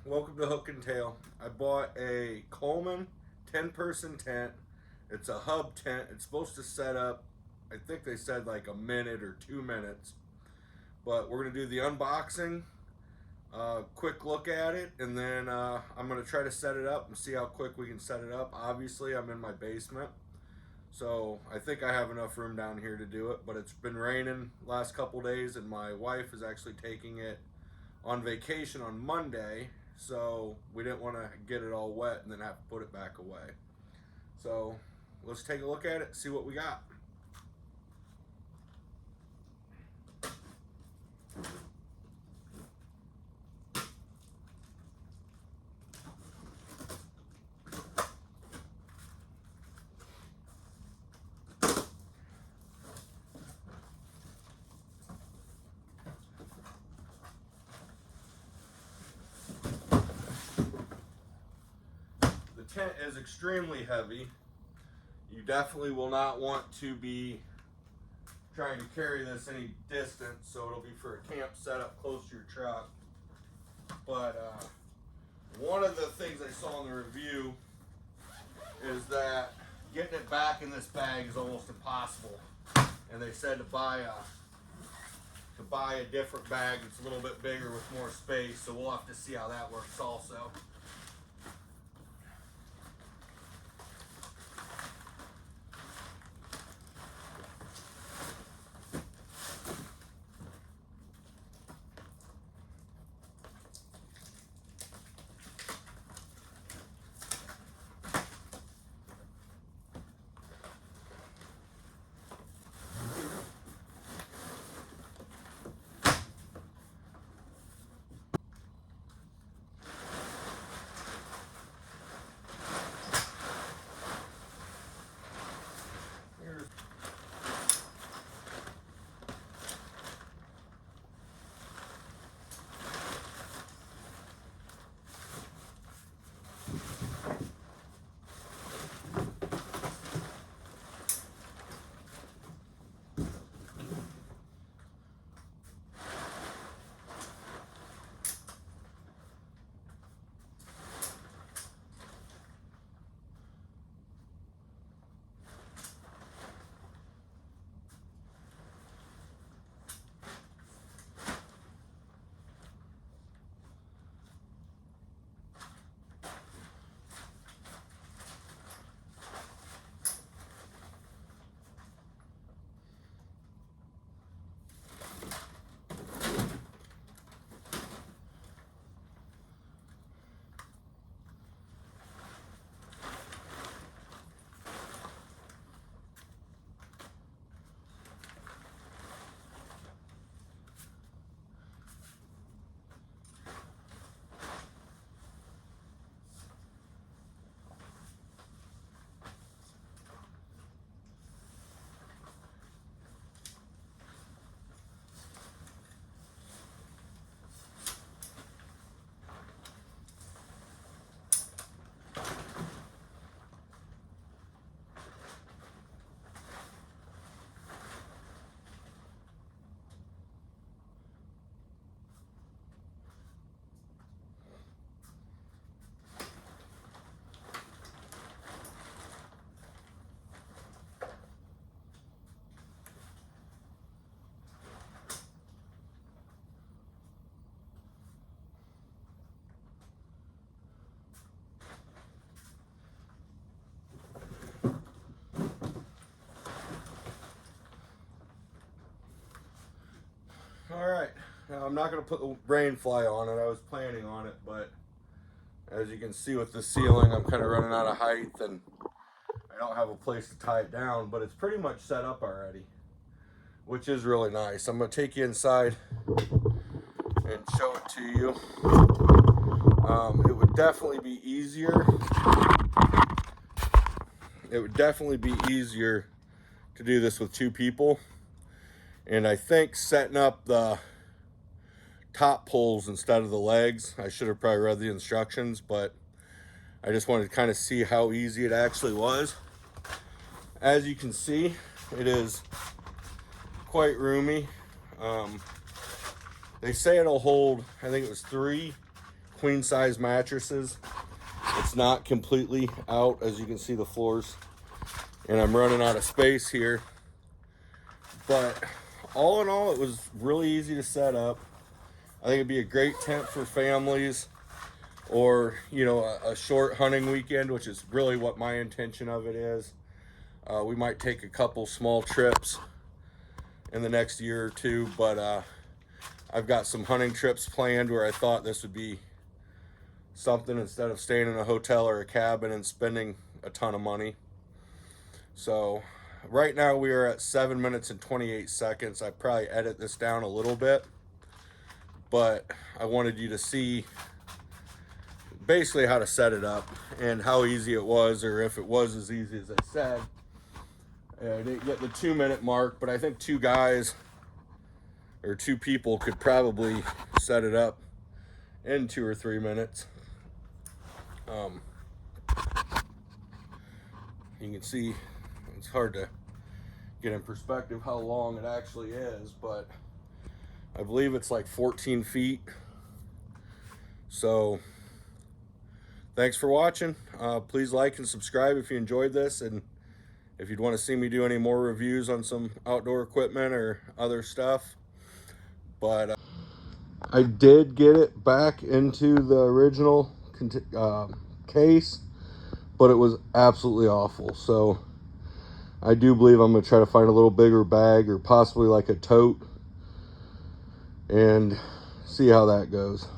welcome to Hook and Tail. I bought a Coleman 10-person tent. It's a hub tent. It's supposed to set up, I think they said like a minute or 2 minutes. But we're going to do the unboxing, quick look at it, and then I'm going to try to set it up and see how quick we can set it up. Obviously, I'm in my basement, so I think I have enough room down here to do it, but it's been raining last couple days, and my wife is actually taking it on vacation on Monday, so we didn't want to get it all wet and then have to put it back away. So let's take a look at it, see what we got. The tent is extremely heavy. You definitely will not want to be trying to carry this any distance, so it'll be for a camp setup close to your truck. But one of the things I saw in the review is that getting it back in this bag is almost impossible, and they said to buy a different bag that's a little bit bigger with more space, so we'll have to see how that works also. Alright, now I'm not going to put the rain fly on it. I was planning on it, but as you can see with the ceiling, I'm kind of running out of height and I don't have a place to tie it down, but it's pretty much set up already, which is really nice. I'm going to take you inside and show it to you. It would definitely be easier. It would definitely be easier to do this with two people. And I think setting up the top poles instead of the legs, I should have probably read the instructions, but I just wanted to kind of see how easy it actually was. As you can see, it is quite roomy. They say it'll hold, I think it was 3 queen size mattresses. It's not completely out, as you can see the floors, and I'm running out of space here. But all in all, it was really easy to set up. I think it'd be a great tent for families, or a short hunting weekend, which is really what my intention of it is. We might take a couple small trips in the next year or two, but I've got some hunting trips planned where I thought this would be something instead of staying in a hotel or a cabin and spending a ton of money. So right now we are at 7 minutes and 28 seconds. I probably edit this down a little bit, but I wanted you to see basically how to set it up and how easy it was, or if it was as easy as I said. I didn't get the 2 minute mark, but I think two guys or two people could probably set it up in 2 or 3 minutes. You can see it's hard to get in perspective how long it actually is, but I believe it's like 14 feet. So thanks for watching. Please like and subscribe if you enjoyed this, and if you'd want to see me do any more reviews on some outdoor equipment or other stuff. But I did get it back into the original case, but it was absolutely awful. So I do believe I'm going to try to find a little bigger bag, or possibly like a tote, and see how that goes.